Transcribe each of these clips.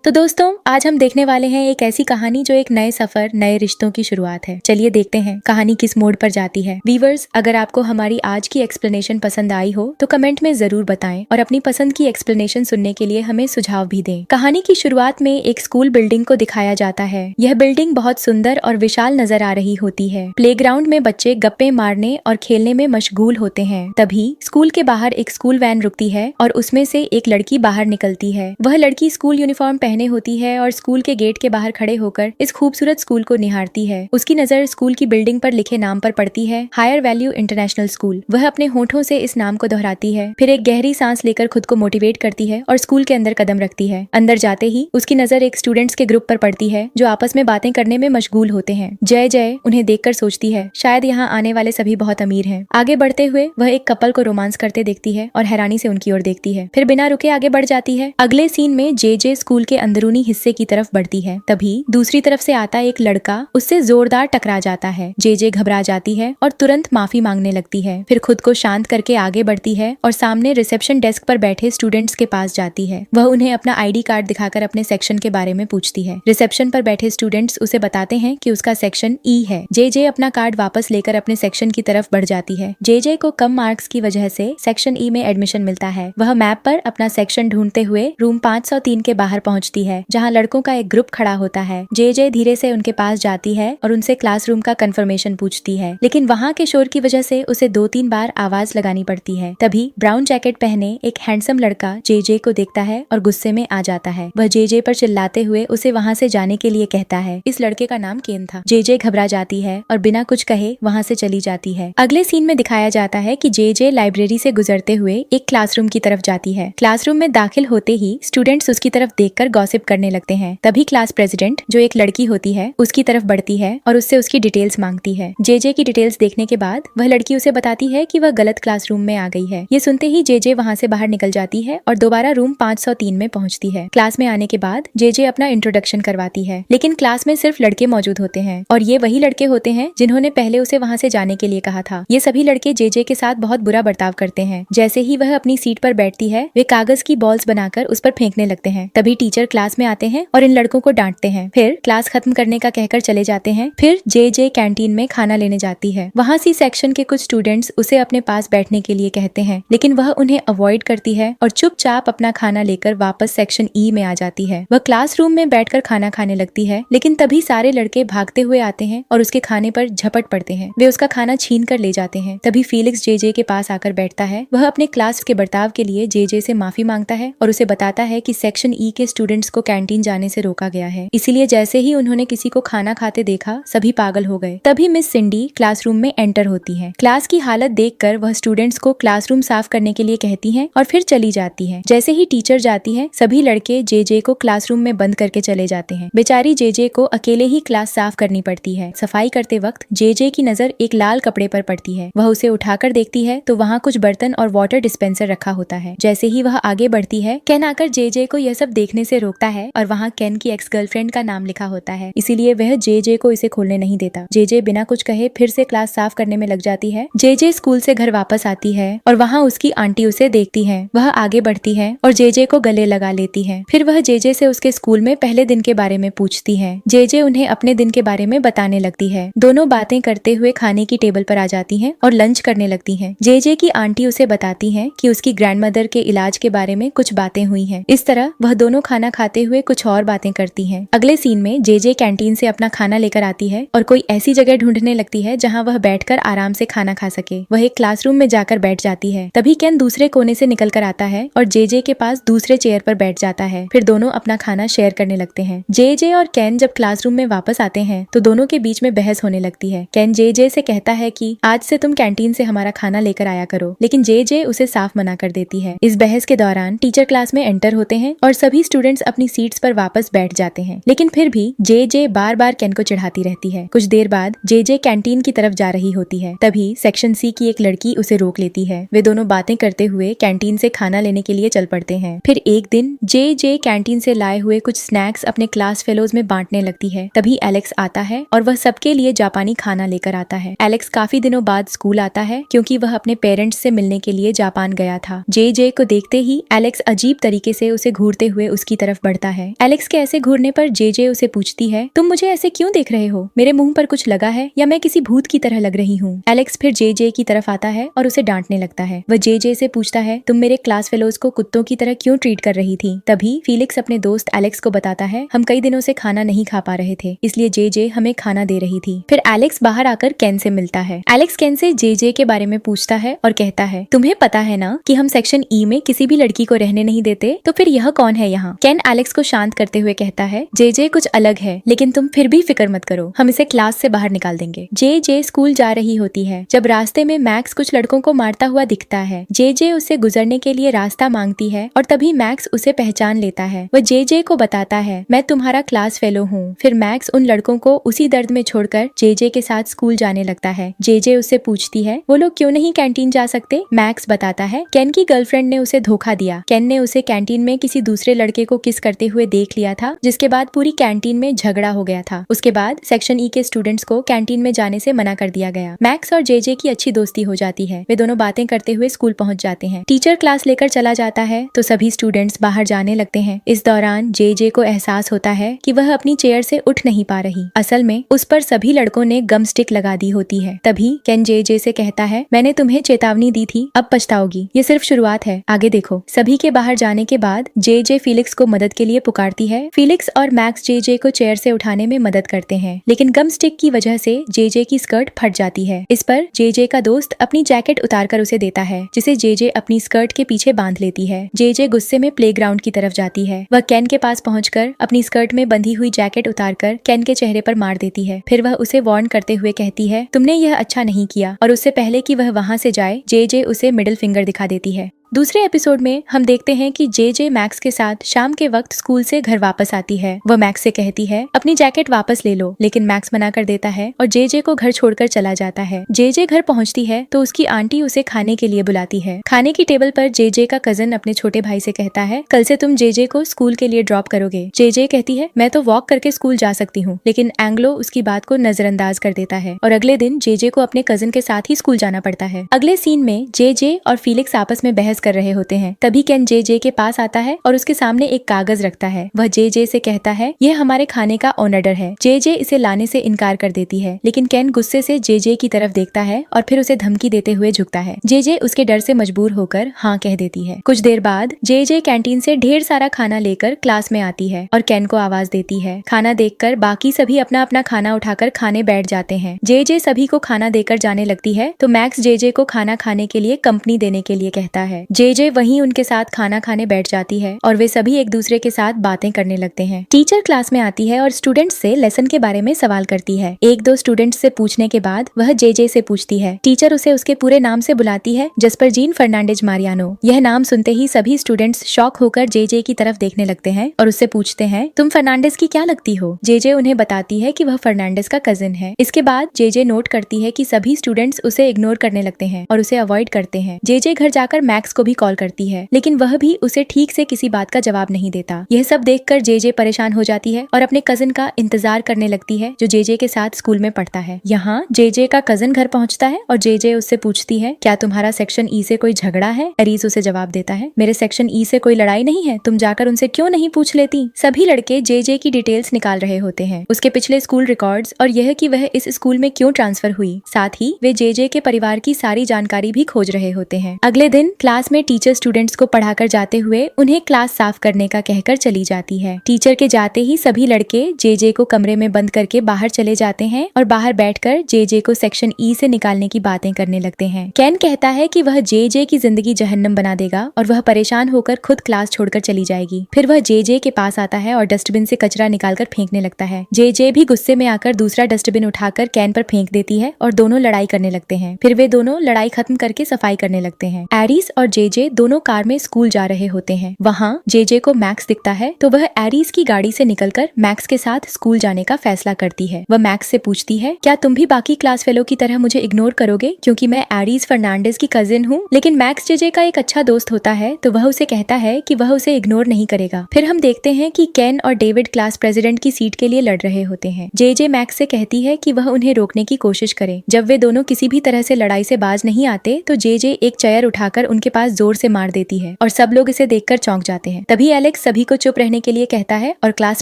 तो दोस्तों आज हम देखने वाले हैं एक ऐसी कहानी जो एक नए सफर, नए रिश्तों की शुरुआत है। चलिए देखते हैं कहानी किस मोड़ पर जाती है। व्यूअर्स, अगर आपको हमारी आज की एक्सप्लेनेशन पसंद आई हो तो कमेंट में जरूर बताएं और अपनी पसंद की एक्सप्लेनेशन सुनने के लिए हमें सुझाव भी दें। कहानी की शुरुआत में एक स्कूल बिल्डिंग को दिखाया जाता है। यह बिल्डिंग बहुत सुंदर और विशाल नजर आ रही होती है। प्लेग्राउंड में बच्चे गप्पे मारने और खेलने में मशगूल होते हैं। तभी स्कूल के बाहर एक स्कूल वैन रुकती है और उसमें से एक लड़की बाहर निकलती है। वह लड़की स्कूल यूनिफॉर्म पहने होती है और स्कूल के गेट के बाहर खड़े होकर इस खूबसूरत स्कूल को निहारती है। उसकी नजर स्कूल की बिल्डिंग पर लिखे नाम पर पड़ती है, हायर वैल्यू इंटरनेशनल स्कूल। वह अपने होठों से इस नाम को दोहराती है, फिर एक गहरी सांस लेकर खुद को मोटिवेट करती है और स्कूल के अंदर कदम रखती है। अंदर जाते ही उसकी नजर एक स्टूडेंट्स के ग्रुप पर पड़ती है जो आपस में बातें करने में मशगूल होते हैं। जय जय उन्हें देखकर सोचती है शायद यहाँ आने वाले सभी बहुत अमीर हैं। आगे बढ़ते हुए वह एक कपल को रोमांस करते देखती है और हैरानी से उनकी ओर देखती है, फिर बिना रुके आगे बढ़ जाती है। अगले सीन में जे स्कूल के अंदरूनी हिस्से की तरफ बढ़ती है। तभी दूसरी तरफ से आता एक लड़का उससे जोरदार टकरा जाता है। जे घबरा जाती है और तुरंत माफी मांगने लगती है, फिर खुद को शांत करके आगे बढ़ती है और सामने रिसेप्शन डेस्क पर बैठे स्टूडेंट्स के पास जाती है। वह उन्हें अपना आईडी कार्ड दिखाकर अपने सेक्शन के बारे में पूछती है। रिसेप्शन पर बैठे स्टूडेंट्स उसे बताते हैं कि उसका सेक्शन ई है। जे अपना कार्ड वापस लेकर अपने सेक्शन की तरफ बढ़ जाती है। जे को कम मार्क्स की वजह से सेक्शन ई में एडमिशन मिलता है। वह मैप पर अपना सेक्शन ढूंढते हुए रूम 503 के बाहर पहुंचती है, जहां लड़कों का एक ग्रुप खड़ा होता है। जे धीरे से उनके पास जाती है और उनसे क्लासरूम का कंफर्मेशन पूछती है, लेकिन वहां के शोर की वजह से उसे 2-3 बार आवाज लगानी पड़ती है। तभी ब्राउन जैकेट पहने एक हैंडसम लड़का जे को देखता है और गुस्से में आ जाता है। वह जे पर चिल्लाते हुए उसे वहां से जाने के लिए कहता है। इस लड़के का नाम केन था। जे घबरा जाती है और बिना कुछ कहे वहां से चली जाती है। अगले सीन में दिखाया जाता है कि जे लाइब्रेरी से गुजरते हुए एक क्लासरूम की तरफ जाती है। क्लासरूम में दाखिल होते ही स्टूडेंट्स उसकी तरफ देखकर गॉसिप करने लगते हैं। तभी क्लास प्रेसिडेंट, जो एक लड़की होती है, उसकी तरफ बढ़ती है और उससे उसकी डिटेल्स मांगती है। जे की डिटेल्स देखने के बाद वह लड़की उसे बताती है कि वह गलत क्लासरूम में आ गई है। ये सुनते ही जे वहां से बाहर निकल जाती है और दोबारा रूम 503 में पहुंचती है। क्लास में आने के बाद जे अपना इंट्रोडक्शन करवाती है, लेकिन क्लास में सिर्फ लड़के मौजूद होते हैं और ये वही लड़के होते हैं जिन्होंने पहले उसे वहां से जाने के लिए कहा था। ये सभी लड़के जे के साथ बहुत बुरा बर्ताव करते हैं। जैसे ही वह अपनी सीट पर बैठती है वे कागज की बॉल्स बनाकर उस पर फेंकने लगते हैं। तभी टीचर क्लास में आते हैं और इन लड़कों को डांटते हैं, फिर क्लास खत्म करने का कहकर चले जाते हैं। फिर जे कैंटीन में खाना लेने जाती है। वहाँ सी सेक्शन के कुछ स्टूडेंट्स उसे अपने पास बैठने के लिए कहते हैं, लेकिन वह उन्हें अवॉइड करती है और चुपचाप अपना खाना लेकर वापस सेक्शन ई में आ जाती है। वह क्लासरूम में बैठकर खाना खाने लगती है, लेकिन तभी सारे लड़के भागते हुए आते हैं और उसके खाने पर झपट पड़ते हैं। वे उसका खाना छीन कर ले जाते हैं। तभी फीलिक्स जे के पास आकर बैठता है। वह अपने क्लास के बर्ताव के लिए जे से माफी मांगता है और उसे बताता है कि सेक्शन ई के स्टूडेंट्स को कैंटीन जाने से रोका गया है, इसीलिए जैसे ही उन्होंने किसी को खाना खाते देखा सभी पागल हो गए। तभी मिस सिंडी क्लासरूम में एंटर होती है। क्लास की हालत देखकर वह स्टूडेंट्स को क्लासरूम साफ करने के लिए कहती हैं और फिर चली जाती है। जैसे ही टीचर जाती है सभी लड़के जे को क्लासरूम में बंद करके चले जाते हैं। बेचारी जे को अकेले ही क्लास साफ करनी पड़ती है। सफाई करते वक्त जे की नजर एक लाल कपड़े पर पड़ती है। वह उसे उठाकर देखती है तो वहाँ कुछ बर्तन और वाटर डिस्पेंसर रखा होता है। जैसे ही वह आगे बढ़ती है केन आकर जे को यह सब देखने से रोकता है और वहाँ केन की एक्स गर्लफ्रेंड का नाम लिखा होता है, इसीलिए वह जे को इसे खोलने नहीं देता। जे बिना कुछ कहे फिर से क्लास साफ करने में लग जाती है। जे स्कूल से घर वापस आती है और वहाँ उसकी आंटी उसे देखती है। वह आगे बढ़ती है और जे को गले लगा लेती है। फिर वह जे से उसके स्कूल में पहले दिन के बारे में पूछती है। जे उन्हें अपने दिन के बारे में बताने लगती है। दोनों बातें करते हुए खाने की टेबल पर आ जाती हैं और लंच करने लगती हैं। जे की आंटी उसे बताती है कि उसकी ग्रैंडमदर के इलाज के बारे में कुछ बातें हुई हैं। इस तरह वह दोनों खाना खाते हुए कुछ और बातें करती हैं। अगले सीन में जे कैंटीन से अपना खाना लेकर आती है और कोई ऐसी जगह ढूंढने लगती है जहां वह बैठकर आराम से खाना खा सके। वह एक क्लासरूम में जाकर बैठ जाती है। तभी केन दूसरे कोने से निकल कर आता है और जे के पास दूसरे चेयर पर बैठ जाता है। फिर दोनों अपना खाना शेयर करने लगते हैं। जे और केन जब क्लासरूम में वापस आते हैं तो दोनों के बीच में बहस होने लगती है। केन जे से कहता है कि आज से तुम कैंटीन से हमारा खाना लेकर आया करो, लेकिन जे उसे साफ मना कर देती है। इस बहस के दौरान टीचर क्लास में एंटर होते हैं और सभी स्टूडेंट्स अपनी सीट्स पर वापस बैठ जाते हैं, लेकिन फिर भी जे बार बार केन को चिढ़ाती रहती है। कुछ देर बाद जे कैंटीन की तरफ जा रही होती है। तभी सेक्शन सी की एक लड़की उसे रोक लेती है। वे दोनों बातें करते हुए कैंटीन से खाना लेने के लिए चल पड़ते हैं। फिर एक दिन जे कैंटीन से लाए हुए कुछ स्नैक्स अपने क्लास फेलोज में बांटने लगती है। तभी एलेक्स आता है और वह सबके लिए जापानी खाना लेकर आता है। एलेक्स काफी दिनों बाद स्कूल आता है क्योंकि वह अपने पेरेंट्स से मिलने के लिए जापान गया था। जे को देखते ही एलेक्स अजीब तरीके से उसे घूरते हुए उसकी तरफ तरफ बढ़ता है। एलेक्स के ऐसे घूरने पर जे उसे पूछती है, तुम मुझे ऐसे क्यों देख रहे हो? मेरे मुंह पर कुछ लगा है या मैं किसी भूत की तरह लग रही हूँ? एलेक्स फिर जे की तरफ आता है और उसे डांटने लगता है। वह जे से पूछता है, तुम मेरे क्लास फेलोज को कुत्तों की तरह क्यों ट्रीट कर रही थी? तभी फीलिक्स अपने दोस्त एलेक्स को बताता है, हम कई दिनों से खाना नहीं खा पा रहे थे, इसलिए जे हमें खाना दे रही थी। फिर एलेक्स बाहर आकर केन से मिलता है। एलेक्स केन से जे के बारे में पूछता है और कहता है, तुम्हें पता है ना कि हम सेक्शन ई में किसी भी लड़की को रहने नहीं देते, तो फिर यह कौन है यहाँ? केन एलेक्स को शांत करते हुए कहता है, जे कुछ अलग है, लेकिन तुम फिर भी फिक्र मत करो, हम इसे क्लास से बाहर निकाल देंगे। जे स्कूल जा रही होती है जब रास्ते में मैक्स कुछ लड़कों को मारता हुआ दिखता है। जे उससे गुजरने के लिए रास्ता मांगती है और तभी मैक्स उसे पहचान लेता है। वह जे को बताता है, मैं तुम्हारा क्लास फेलो हूँ। फिर मैक्स उन लड़कों को उसी दर्द में छोड़कर जे के साथ स्कूल जाने लगता है। जे उससे पूछती है, वो लोग क्यों नहीं कैंटीन जा सकते? मैक्स बताता है, केन की गर्लफ्रेंड ने उसे धोखा दिया। केन ने उसे कैंटीन में किसी दूसरे लड़के को किस करते हुए देख लिया था, जिसके बाद पूरी कैंटीन में झगड़ा हो गया था। उसके बाद सेक्शन ई के स्टूडेंट्स को कैंटीन में जाने से मना कर दिया गया। मैक्स और जे की अच्छी दोस्ती हो जाती है। वे दोनों बातें करते हुए स्कूल पहुंच जाते हैं। टीचर क्लास लेकर चला जाता है तो सभी स्टूडेंट्स बाहर जाने लगते हैं। इस दौरान जे को एहसास होता है कि वह अपनी चेयर से उठ नहीं पा रही। असल में उस पर सभी लड़कों ने गम स्टिक लगा दी होती है। तभी केन जे से कहता है, मैंने तुम्हें चेतावनी दी थी, अब पछताओगी, ये सिर्फ शुरुआत है, आगे देखो। सभी के बाहर जाने के बाद जे फीलिक्स को मदद के लिए पुकारती है। फीलिक्स और मैक्स जे को चेयर से उठाने में मदद करते हैं, लेकिन गम स्टिक की वजह से जे की स्कर्ट फट जाती है। इस पर जे का दोस्त अपनी जैकेट उतारकर उसे देता है, जिसे जे अपनी स्कर्ट के पीछे बांध लेती है। जे गुस्से में प्लेग्राउंड की तरफ जाती है। वह केन के पास पहुंचकर अपनी स्कर्ट में बंधी हुई जैकेट उतारकर केन के चेहरे पर मार देती है। फिर वह उसे वार्न करते हुए कहती है, तुमने यह अच्छा नहीं किया, और उससे पहले कि वह वहां से जाए जे उसे मिडिल फिंगर दिखा देती है। दूसरे एपिसोड में हम देखते हैं कि जे मैक्स के साथ शाम के वक्त स्कूल से घर वापस आती है। वह मैक्स से कहती है, अपनी जैकेट वापस ले लो, लेकिन मैक्स मना कर देता है और जे को घर छोड़कर चला जाता है। जे घर पहुंचती है तो उसकी आंटी उसे खाने के लिए बुलाती है। खाने की टेबल पर जे का कजन अपने छोटे भाई से कहता है, कल से तुम जे को स्कूल के लिए ड्रॉप करोगे। जे कहती है, मैं तो वॉक करके स्कूल जा सकती हूँ, लेकिन एंग्लो उसकी बात को नजरअंदाज कर देता है और अगले दिन जे को अपने कजन के साथ ही स्कूल जाना पड़ता है। अगले सीन में जे और फीलिक्स आपस में बहस कर रहे होते हैं। तभी केन जे के पास आता है और उसके सामने एक कागज रखता है। वह जे से कहता है, यह हमारे खाने का ऑर्डर है। जे इसे लाने से इनकार कर देती है, लेकिन केन गुस्से से जे की तरफ देखता है और फिर उसे धमकी देते हुए झुकता है। जे उसके डर से मजबूर होकर हाँ कह देती है। कुछ देर बाद जे कैंटीन से ढेर सारा खाना लेकर क्लास में आती है और केन को आवाज देती है। खाना देखकर बाकी सभी अपना अपना खाना उठाकर खाने बैठ जाते हैं। जे सभी को खाना देकर जाने लगती है तो मैक्स जे को खाना खाने के लिए कंपनी देने के लिए कहता है। जे वहीं उनके साथ खाना खाने बैठ जाती है और वे सभी एक दूसरे के साथ बातें करने लगते हैं। टीचर क्लास में आती है और स्टूडेंट्स से लेसन के बारे में सवाल करती है। एक दो स्टूडेंट्स से पूछने के बाद वह जे से पूछती है। टीचर उसे उसके पूरे नाम से बुलाती है, जस्पर जीन फर्नांडिज मारियानो। यह नाम सुनते ही सभी स्टूडेंट्स शॉक होकर जे की तरफ देखने लगते हैं और उससे पूछते हैं, तुम फर्नांडिस की क्या लगती हो? जे उन्हें बताती है कि वह फर्नांडिस का कजिन है। इसके बाद जे नोट करती है कि सभी स्टूडेंट्स उसे इग्नोर करने लगते हैं और उसे अवॉइड करते हैं। जे घर जाकर मैक्स को भी कॉल करती है, लेकिन वह भी उसे ठीक से किसी बात का जवाब नहीं देता। यह सब देखकर जे परेशान हो जाती है और अपने कजिन का इंतजार करने लगती है, जो जे के साथ स्कूल में पढ़ता है। यहाँ जे का कजिन घर पहुँचता है और जे उससे पूछती है, क्या तुम्हारा सेक्शन ई से कोई झगड़ा है? एरीज उसे जवाब देता है, मेरे सेक्शन ई से कोई लड़ाई नहीं है, तुम जाकर उनसे क्यों नहीं पूछ लेती? सभी लड़के जे की डिटेल्स निकाल रहे होते हैं, उसके पिछले स्कूल रिकॉर्ड्स और यह कि वह इस स्कूल में क्यों ट्रांसफर हुई। साथ ही वे जे के परिवार की सारी जानकारी भी खोज रहे होते हैं। अगले दिन क्लास में टीचर स्टूडेंट्स को पढ़ाकर जाते हुए उन्हें क्लास साफ करने का कहकर चली जाती है। टीचर के जाते ही सभी लड़के जे को कमरे में बंद करके बाहर चले जाते हैं और बाहर बैठकर जे को सेक्शन ई से निकालने की बातें करने लगते हैं। केन कहता है कि वह जे की जिंदगी जहन्नम बना देगा और वह परेशान होकर खुद क्लास छोड़कर चली जाएगी। फिर वह जे के पास आता है और डस्टबिन से कचरा निकालकर फेंकने लगता है। जे भी गुस्से में आकर दूसरा डस्टबिन उठाकर केन पर फेंक देती है और दोनों लड़ाई करने लगते हैं। फिर वे दोनों लड़ाई खत्म करके सफाई करने लगते हैं। एरीज और जे दोनों कार में स्कूल जा रहे होते हैं। वहाँ जे को मैक्स दिखता है तो वह एरीज की गाड़ी से निकलकर मैक्स के साथ स्कूल जाने का फैसला करती है। वह मैक्स से पूछती है, क्या तुम भी बाकी क्लास फेलो की तरह मुझे इग्नोर करोगे क्योंकि मैं एरीज फर्नांडिस की कजिन हूँ? लेकिन मैक्स जे का एक अच्छा दोस्त होता है तो वह उसे कहता है कि वह उसे इग्नोर नहीं करेगा। फिर हम देखते हैं कि केन और डेविड क्लास प्रेसिडेंट की सीट के लिए लड़ रहे होते हैं। जे मैक्स से कहती है कि वह उन्हें रोकने की कोशिश करे। जब वे दोनों किसी भी तरह से लड़ाई से बाज नहीं आते तो जे एक चेयर उठाकर उनके पास पास जोर से मार देती है और सब लोग इसे देखकर चौंक जाते हैं। तभी एलेक्स सभी को चुप रहने के लिए कहता है और क्लास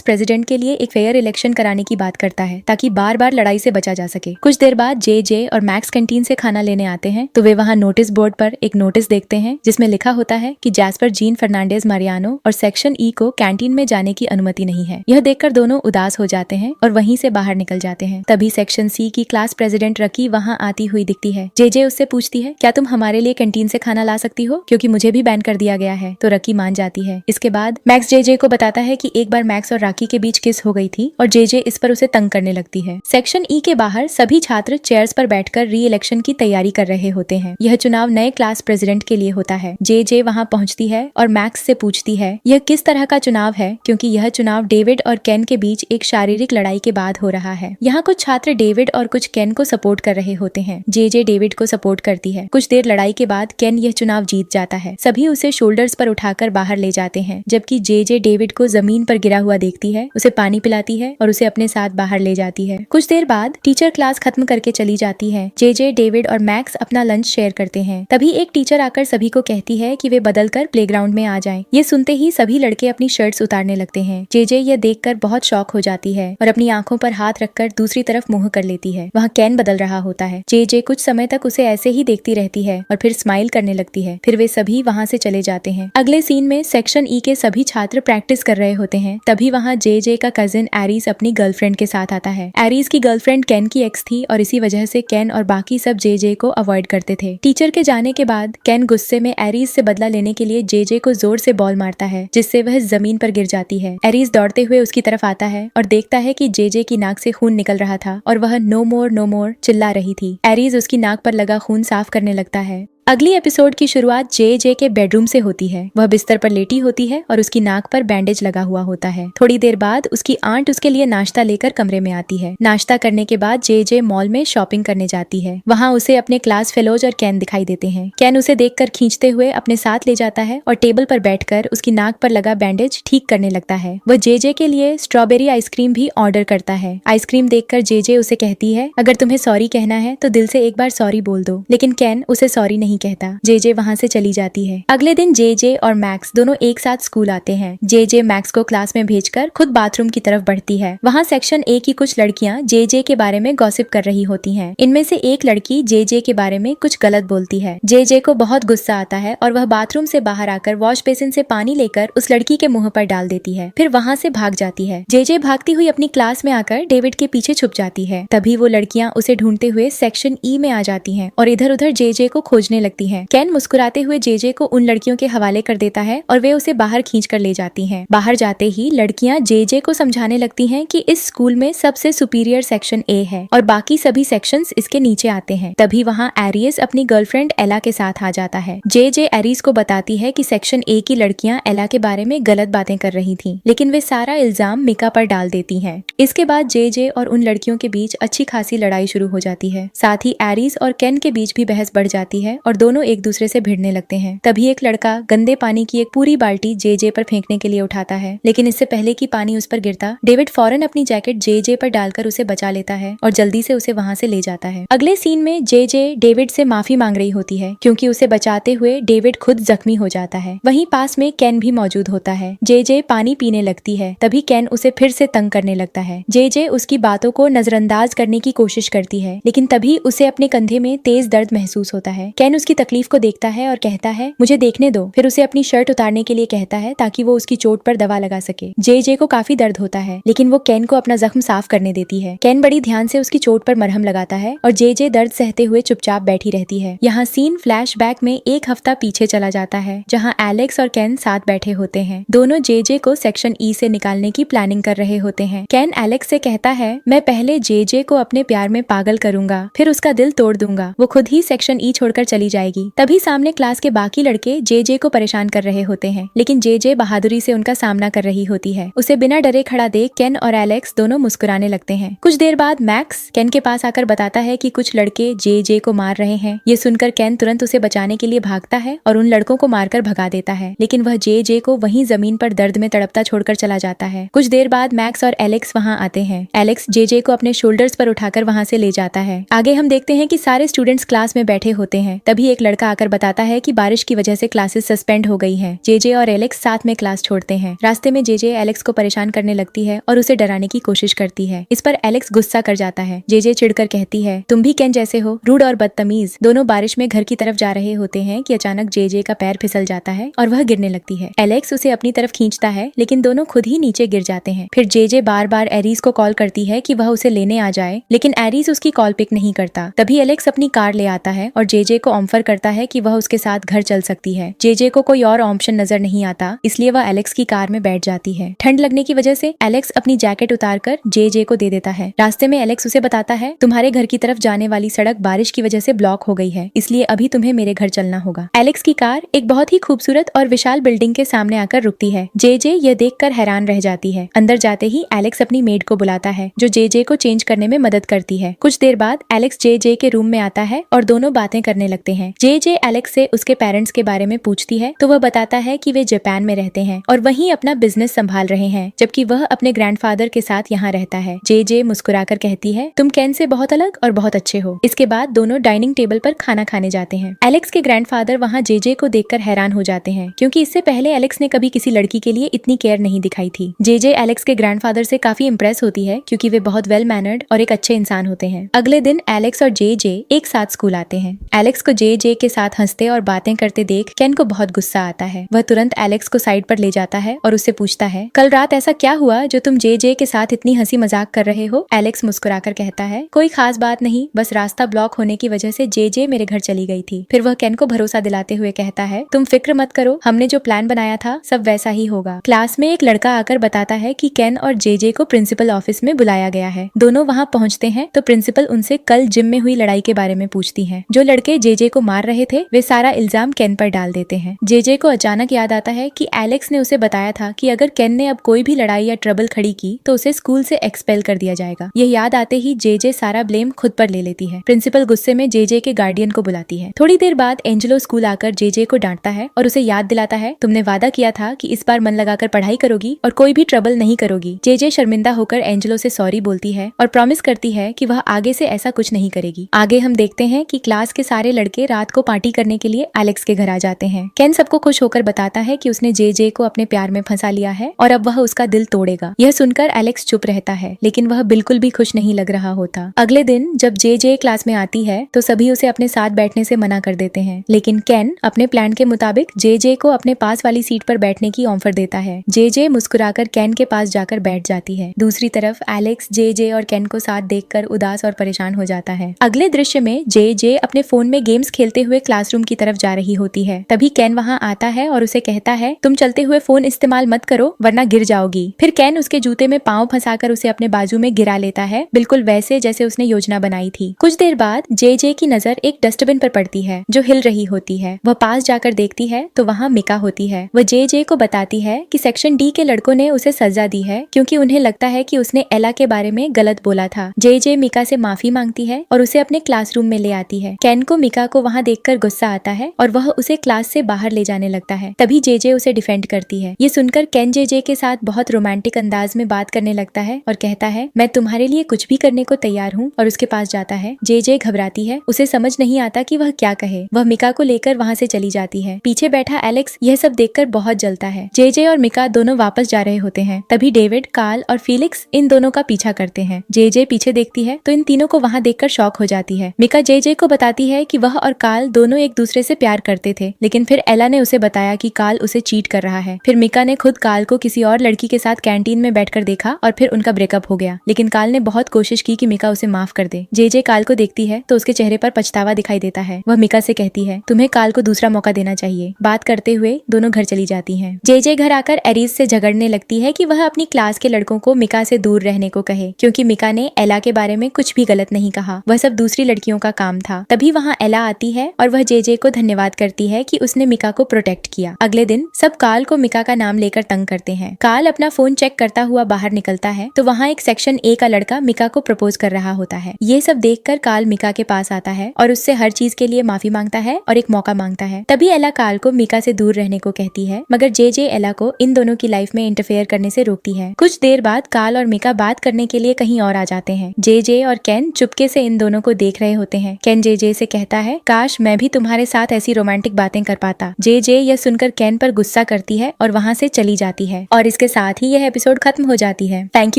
प्रेसिडेंट के लिए एक फेयर इलेक्शन कराने की बात करता है ताकि बार बार लड़ाई से बचा जा सके। कुछ देर बाद जे और मैक्स कैंटीन से खाना लेने आते हैं तो वे वहाँ नोटिस बोर्ड पर एक नोटिस देखते हैं जिसमें लिखा होता है कि जैस्पर जीन फर्नांडेज मारियानो और सेक्शन ई को कैंटीन में जाने की अनुमति नहीं है। यह देखकर दोनों उदास हो जाते हैं और वहीं से बाहर निकल जाते हैं। तभी सेक्शन सी की क्लास प्रेसिडेंट रकी वहाँ आती हुई दिखती है। जे उससे पूछती है, क्या तुम हमारे लिए कैंटीन से खाना ला सकती हो, क्योंकि मुझे भी बैन कर दिया गया है। तो रकी मान जाती है। इसके बाद मैक्स जे को बताता है कि एक बार मैक्स और राकी के बीच किस हो गई थी और जे इस पर उसे तंग करने लगती है। सेक्शन ई के बाहर सभी छात्र चेयर्स पर बैठकर री इलेक्शन की तैयारी कर रहे होते हैं। यह चुनाव नए क्लास प्रेसिडेंट के लिए होता है। जे वहाँ पहुँचती है और मैक्स से पूछती है यह किस तरह का चुनाव है, क्योंकि यह चुनाव डेविड और केन के बीच एक शारीरिक लड़ाई के बाद हो रहा है। यहाँ कुछ छात्र डेविड और कुछ केन को सपोर्ट कर रहे होते हैं। जे डेविड को सपोर्ट करती है। कुछ देर लड़ाई के बाद केन यह चुनाव जीत जाता है। सभी उसे शोल्डर्स पर उठाकर बाहर ले जाते हैं, जबकि जे डेविड को जमीन पर गिरा हुआ देखती है, उसे पानी पिलाती है और उसे अपने साथ बाहर ले जाती है। कुछ देर बाद टीचर क्लास खत्म करके चली जाती है। जे डेविड और मैक्स अपना लंच शेयर करते हैं। तभी एक टीचर आकर सभी को कहती है कि वे बदलकर प्लेग्राउंड में आ जाएं। ये सुनते ही सभी लड़के अपनी शर्ट्स उतारने लगते हैं। जे यह देखकर बहुत शॉक हो जाती है और अपनी आंखों पर हाथ रखकर दूसरी तरफ मुंह कर लेती है। वहाँ केन बदल रहा होता है। जे कुछ समय तक उसे ऐसे ही देखती रहती है और फिर स्माइल करने लगती है। फिर वे सभी वहाँ से चले जाते हैं। अगले सीन में सेक्शन ई के सभी छात्र प्रैक्टिस कर रहे होते हैं। तभी वहाँ जे का कजिन एरीज अपनी गर्लफ्रेंड के साथ आता है। एरीज की गर्लफ्रेंड केन की एक्स थी और इसी वजह से केन और बाकी सब जे को अवॉइड करते थे। टीचर के जाने के बाद केन गुस्से में एरीज से बदला लेने के लिए जे को जोर से बॉल मारता है, जिससे वह जमीन पर गिर जाती है। एरीज दौड़ते हुए उसकी तरफ आता है और देखता है कि जे की नाक से खून निकल रहा था और वह नो मोर चिल्ला रही थी। एरीज उसकी नाक पर लगा खून साफ करने लगता है। अगली एपिसोड की शुरुआत जे के बेडरूम से होती है। वह बिस्तर पर लेटी होती है और उसकी नाक पर बैंडेज लगा हुआ होता है। थोड़ी देर बाद उसकी आंट उसके लिए नाश्ता लेकर कमरे में आती है। नाश्ता करने के बाद जे मॉल में शॉपिंग करने जाती है। वहाँ उसे अपने क्लास फेलोज और कैन दिखाई देते हैं। कैन उसे देखकर खींचते हुए अपने साथ ले जाता है और टेबल पर बैठकर उसकी नाक पर लगा बैंडेज ठीक करने लगता है। वह जे के लिए स्ट्रॉबेरी आइसक्रीम भी ऑर्डर करता है। आइसक्रीम देखकर जे उसे कहती है, अगर तुम्हें सॉरी कहना है तो दिल से एक बार सॉरी बोल दो। लेकिन कैन उसे सॉरी नहीं कहता। जे वहाँ से चली जाती है। अगले दिन जे और मैक्स दोनों एक साथ स्कूल आते हैं। जे मैक्स को क्लास में भेजकर खुद बाथरूम की तरफ बढ़ती है। वहाँ सेक्शन ए की कुछ लड़कियाँ जे के बारे में गॉसिप कर रही होती हैं। इनमें से एक लड़की जे के बारे में कुछ गलत बोलती है। जे को बहुत गुस्सा आता है और वह बाथरूम से बाहर आकर वॉश बेसिन से पानी लेकर उस लड़की के मुंह पर डाल देती है। फिर वहाँ से भाग जाती है। जे भागती हुई अपनी क्लास में आकर डेविड के पीछे छुप जाती है। तभी वो लड़कियाँ उसे ढूंढते हुए सेक्शन ई में आ जाती हैं और इधर उधर जे को खोजने लगती हैं। केन मुस्कुराते हुए जे को उन लड़कियों के हवाले कर देता है और वे उसे बाहर खींच कर ले जाती हैं। बाहर जाते ही लड़कियां जे को समझाने लगती हैं कि इस स्कूल में सबसे सुपीरियर सेक्शन ए है और बाकी सभी सेक्शंस इसके नीचे आते हैं। तभी वहाँ एरियस अपनी गर्लफ्रेंड एला के साथ आ जाता है। जे एरिस को बताती है कि सेक्शन ए की लड़कियां एला के बारे में गलत बातें कर रही थी, लेकिन वे सारा इल्जाम मिका पर डाल देती हैं। इसके बाद जे और उन लड़कियों के बीच अच्छी खासी लड़ाई शुरू हो जाती है। साथ ही एरिस और केन के बीच भी बहस बढ़ जाती है और दोनों एक दूसरे से भिड़ने लगते हैं। तभी एक लड़का गंदे पानी की एक पूरी बाल्टी जे पर फेंकने के लिए उठाता है, लेकिन इससे पहले कि पानी उस पर गिरता, डेविड फौरन अपनी जैकेट जे पर डालकर उसे बचा लेता है और जल्दी से उसे वहाँ से ले जाता है। अगले सीन में जे डेविड से माफी मांग रही होती है क्योंकि उसे बचाते हुए डेविड खुद जख्मी हो जाता है। वहीं पास में केन भी मौजूद होता है। जे पानी पीने लगती है। तभी केन उसे फिर से तंग करने लगता है। जे उसकी बातों को नजरअंदाज करने की कोशिश करती है, लेकिन तभी उसे अपने कंधे में तेज दर्द महसूस होता है। केन उसकी तकलीफ को देखता है और कहता है, मुझे देखने दो। फिर उसे अपनी शर्ट उतारने के लिए कहता है ताकि वो उसकी चोट पर दवा लगा सके। जे को काफी दर्द होता है, लेकिन वो केन को अपना जख्म साफ करने देती है। केन बड़ी ध्यान से उसकी चोट पर मरहम लगाता है और जे दर्द सहते हुए चुपचाप बैठी रहती है। यहाँ सीन फ्लैशबैक में एक हफ्ता पीछे चला जाता है, जहाँ एलेक्स और केन साथ बैठे होते हैं। दोनों जे को सेक्शन ई से निकालने की प्लानिंग कर रहे होते हैं। केन एलेक्स से कहता है, मैं पहले जे को अपने प्यार में पागल करूंगा, फिर उसका दिल तोड़ दूंगा। वो खुद ही सेक्शन ई छोड़कर चली जाएगी। तभी सामने क्लास के बाकी लड़के जे को परेशान कर रहे होते हैं, लेकिन जे बहादुरी से उनका सामना कर रही होती है। उसे बिना डरे खड़ा देख केन और एलेक्स दोनों मुस्कुराने लगते हैं। कुछ देर बाद मैक्स केन के पास आकर बताता है कि कुछ लड़के जे को मार रहे हैं। ये सुनकर केन तुरंत उसे बचाने के लिए भागता है और उन लड़कों को मारकर भगा देता है, लेकिन वह जे को वहीं जमीन पर दर्द में तड़पता छोड़कर चला जाता है। कुछ देर बाद मैक्स और एलेक्स वहाँ आते हैं। एलेक्स जे को अपने शोल्डर्स पर उठाकर वहाँ से ले जाता है। आगे हम देखते हैं कि सारे स्टूडेंट्स क्लास में बैठे होते हैं। तभी तभी एक लड़का आकर बताता है कि बारिश की वजह से क्लासेस सस्पेंड हो गई हैं। जेजे और एलेक्स साथ में क्लास छोड़ते हैं। रास्ते में जेजे एलेक्स को परेशान करने लगती है और उसे डराने की कोशिश करती है। इस पर एलेक्स गुस्सा कर जाता है। जेजे चिढ़कर कहती है, तुम भी केन जैसे हो, रूड और बदतमीज। दोनों बारिश में घर की तरफ जा रहे होते हैं कि अचानक जेजे का पैर फिसल जाता है और वह गिरने लगती है। एलेक्स उसे अपनी तरफ खींचता है, लेकिन दोनों खुद ही नीचे गिर जाते हैं। फिर जेजे बार बार एरीज को कॉल करती है कि वह उसे लेने आ जाए, लेकिन एरीज उसकी कॉल पिक नहीं करता। तभी एलेक्स अपनी कार ले आता है और जेजे को ऑफर करता है कि वह उसके साथ घर चल सकती है। जेजे को कोई और ऑप्शन नजर नहीं आता, इसलिए वह एलेक्स की कार में बैठ जाती है। ठंड लगने की वजह से एलेक्स अपनी जैकेट उतारकर जेजे को दे देता है। रास्ते में एलेक्स उसे बताता है, तुम्हारे घर की तरफ जाने वाली सड़क बारिश की वजह से ब्लॉक हो गई है, इसलिए अभी तुम्हें मेरे घर चलना होगा। एलेक्स की कार एक बहुत ही खूबसूरत और विशाल बिल्डिंग के सामने आकर रुकती है। जेजे यह देखकर हैरान रह जाती है। अंदर जाते ही एलेक्स अपनी मेड को बुलाता है, जो जेजे को चेंज करने में मदद करती है। कुछ देर बाद एलेक्स जेजे के रूम में आता है और दोनों बातें करने लगते हैं। जेजे एलेक्स से उसके पेरेंट्स के बारे में पूछती है तो वह बताता है कि वे जापान में रहते हैं और वहीं अपना बिजनेस संभाल रहे हैं, जबकि वह अपने ग्रैंडफादर के साथ यहाँ रहता है। जेजे मुस्कुराकर कहती है, तुम केन से बहुत अलग और बहुत अच्छे हो। इसके बाद दोनों डाइनिंग टेबल पर खाना खाने जाते हैं। एलेक्स के ग्रैंडफादर वहाँ जेजे को देखकर हैरान हो जाते हैं, क्योंकि इससे पहले एलेक्स ने कभी किसी लड़की के लिए इतनी केयर नहीं दिखाई थी। जेजे एलेक्स के ग्रैंडफादर से काफी इम्प्रेस होती है, क्योंकि वे बहुत वेल मैनर्ड और एक अच्छे इंसान होते हैं। अगले दिन एलेक्स और जेजे एक साथ स्कूल आते हैं। एलेक्स को जेजे के साथ हंसते और बातें करते देख केन को बहुत गुस्सा आता है। वह तुरंत एलेक्स को साइड पर ले जाता है और उससे पूछता है, कल रात ऐसा क्या हुआ जो तुम जेजे के साथ इतनी हंसी मजाक कर रहे हो? एलेक्स मुस्कुराकर कहता है, कोई खास बात नहीं, बस रास्ता ब्लॉक होने की वजह से जेजे मेरे घर चली गई थी। फिर वह केन को भरोसा दिलाते हुए कहता है, तुम फिक्र मत करो, हमने जो प्लान बनाया था सब वैसा ही होगा। क्लास में एक लड़का आकर बताता है कि केन और जेजे को प्रिंसिपल ऑफिस में बुलाया गया है। दोनों वहाँ पहुँचते हैं तो प्रिंसिपल उनसे कल जिम में हुई लड़ाई के बारे में पूछती है। जो लड़के जेजे को मार रहे थे वे सारा इल्जाम केन पर डाल देते हैं। जेजे को अचानक याद आता है कि एलेक्स ने उसे बताया था कि अगर केन ने अब कोई भी लड़ाई या ट्रबल खड़ी की तो उसे स्कूल से एक्सपेल कर दिया जाएगा। यह याद आते ही जेजे सारा ब्लेम खुद पर ले लेती है। प्रिंसिपल गुस्से में जेजे के गार्डियन को बुलाती है। थोड़ी देर बाद एंजेलो स्कूल आकर जेजे को डांटता है और उसे याद दिलाता है, तुमने वादा किया था कि इस बार मन लगाकर पढ़ाई करोगी और कोई भी ट्रबल नहीं करोगी। जेजे शर्मिंदा होकर एंजेलो से सॉरी बोलती है और प्रॉमिस करती है कि वह आगे से ऐसा कुछ नहीं करेगी। आगे हम देखते हैं कि क्लास के सारे लड़के रात को पार्टी करने के लिए एलेक्स के घर आ जाते हैं। केन सबको खुश होकर बताता है कि उसने जेजे को अपने प्यार में फंसा लिया है और अब वह उसका दिल तोड़ेगा। यह सुनकर एलेक्स चुप रहता है, लेकिन वह बिल्कुल भी खुश नहीं लग रहा होता। अगले दिन जब जेजे क्लास में आती है तो सभी उसे अपने साथ बैठने से मना कर देते हैं, लेकिन केन अपने प्लान के मुताबिक जेजे को अपने पास वाली सीट पर बैठने की ऑफर देता है। जेजे मुस्कुराकर केन के पास जाकर बैठ जाती है। दूसरी तरफ एलेक्स जेजे और केन को साथ देखकर उदास और परेशान हो जाता है। अगले दृश्य में जेजे अपने फोन में गेम्स खेलते हुए क्लासरूम की तरफ जा रही होती है। तभी केन वहाँ आता है और उसे कहता है, तुम चलते हुए फोन इस्तेमाल मत करो वरना गिर जाओगी। फिर केन उसके जूते में पाँव फंसाकर उसे अपने बाजू में गिरा लेता है, बिल्कुल वैसे जैसे उसने योजना बनाई थी। कुछ देर बाद जेजे की नजर एक डस्टबिन पर पड़ती है जो हिल रही होती है। वह पास जाकर देखती है तो वहाँ मिका होती है। वह जेजे को बताती है कि सेक्शन डी के लड़कों ने उसे सजा दी है, क्योंकि उन्हें लगता है कि उसने एला के बारे में गलत बोला था। जेजे मिका से माफी मांगती है और उसे अपने क्लासरूम में ले आती है। केन को मिका को वहाँ देखकर गुस्सा आता है और वह उसे क्लास से बाहर ले जाने लगता है। तभी जेजे उसे डिफेंड करती है। ये सुनकर केन जेजे के साथ बहुत रोमांटिक अंदाज में बात करने लगता है और कहता है, मैं तुम्हारे लिए कुछ भी करने को तैयार हूँ, और उसके पास जाता है। जेजे घबराती है, उसे समझ नहीं आता कि वह क्या कहे। वह मिका को लेकर वहाँ से चली जाती है। पीछे बैठा एलेक्स यह सब देखकर बहुत जलता है। जेजे और मिका दोनों वापस जा रहे होते हैं। तभी डेविड, कार्ल और फीलिक्स इन दोनों का पीछा करते हैं। जेजे पीछे देखती है तो इन तीनों को वहाँ देखकर शॉक हो जाती है। मिका जेजे को बताती है कि वह और कार्ल दोनों एक दूसरे से प्यार करते थे, लेकिन फिर एला ने उसे बताया कि कार्ल उसे चीट कर रहा है। फिर मिका ने खुद कार्ल को किसी और लड़की के साथ कैंटीन में बैठकर देखा और फिर उनका ब्रेकअप हो गया, लेकिन कार्ल ने बहुत कोशिश की कि मिका उसे माफ कर दे। जेजे कार्ल को देखती है तो उसके चेहरे पर पछतावा दिखाई देता है। वह मिका से कहती है, तुम्हें कार्ल को दूसरा मौका देना चाहिए। बात करते हुए दोनों घर चली जाती हैं। जेजे घर आकर एरीज से झगड़ने लगती है कि वह अपनी क्लास के लड़कों को मिका से दूर रहने को कहे, क्योंकि मिका ने एला के बारे में कुछ भी गलत नहीं कहा। वह सब दूसरी लड़कियों का काम था। तभी वहाँ एला आती है और वह जेजे को धन्यवाद करती है कि उसने मिका को प्रोटेक्ट किया। अगले दिन सब कार्ल को मिका का नाम लेकर तंग करते हैं। कार्ल अपना फोन चेक करता हुआ बाहर निकलता है तो वहाँ एक सेक्शन ए का लड़का मिका को प्रपोज कर रहा होता है। ये सब देखकर कार्ल मिका के पास आता है और उससे हर चीज के लिए माफी मांगता है और एक मौका मांगता है। तभी एला कार्ल को मिका से दूर रहने को कहती है, मगर जेजे एला को इन दोनों की लाइफ में इंटरफेयर करने से रोकती है। कुछ देर बाद कार्ल और मिका बात करने के लिए कहीं और आ जाते हैं। जेजे और केन चुपके से इन दोनों को देख रहे होते हैं। केन जेजे से कहता है, काश मैं भी तुम्हारे साथ ऐसी रोमांटिक बातें कर पाता। जे यह सुनकर केन पर गुस्सा करती है और वहाँ से चली जाती है और इसके साथ ही यह एपिसोड खत्म हो जाती है। Thank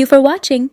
you for watching.